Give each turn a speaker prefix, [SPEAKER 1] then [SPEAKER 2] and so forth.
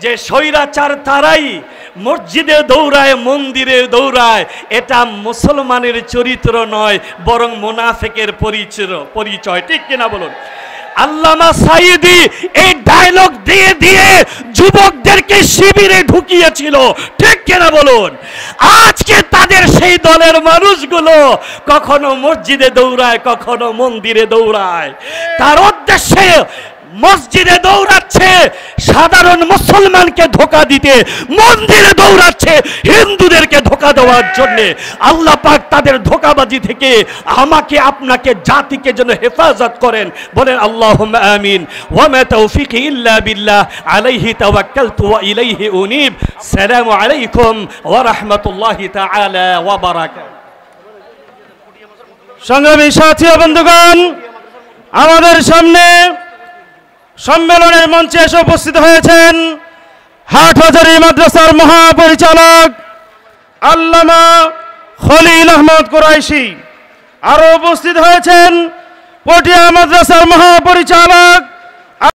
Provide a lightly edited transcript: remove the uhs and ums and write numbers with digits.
[SPEAKER 1] যে স্বৈরাচার তারাই মসজিদে দৌড়ায়, মন্দিরে দৌড়ায়, এটা মুসলমানের চরিত্র নয়, বরং মুনাফিকের পরিচয়। ঠিক কিনা বলুন? আল্লামা সাঈদী এই ডায়লগ দিয়ে দিয়ে যুবকদেরকে শিবিরে ঢুকিয়েছিল। ঠিক কিনা বলুন? আজকে তাদের সেই দলের মানুষগুলো কখনো মসজিদে দৌড়ায়, কখনো মন্দিরে দৌড়ায়। তার উদ্দেশ্যে মসজিদে দৌড়াচ্ছে সাধারণ মুসলমানকে ধোঁকা দিতে, মন্দিরে দৌড়াচ্ছে হিন্দুদেরকে ধোঁকা দেওয়ার জন্য। আল্লাহ পাক তাদের ধোঁকাবাজি থেকে আমাকে আপনাকে জাতিকে যেন হেফাজত করেন। বলেন আল্লাহুম্মা আমিন। ওয়া মা তাওফীকি ইল্লা বিল্লাহ, আলাইহি তাওয়াক্কালতু ওয়া ইলাইহি উনীব। আসসালামু আলাইকুম ওয়া রাহমাতুল্লাহি তাআলা ওয়া বারাকাতুহু।
[SPEAKER 2] সংগ্রামী সাথী ও বন্ধুগণ, আমাদের সামনে সম্মেলনের মঞ্চে এসে উপস্থিত হয়েছেন হাটহাজারী মাদ্রাসার মহাপরিচালক আল্লামা খলিল আহমদ কুরাইশি। আরও উপস্থিত হয়েছেন পটিয়া মাদ্রাসার মহাপরিচালক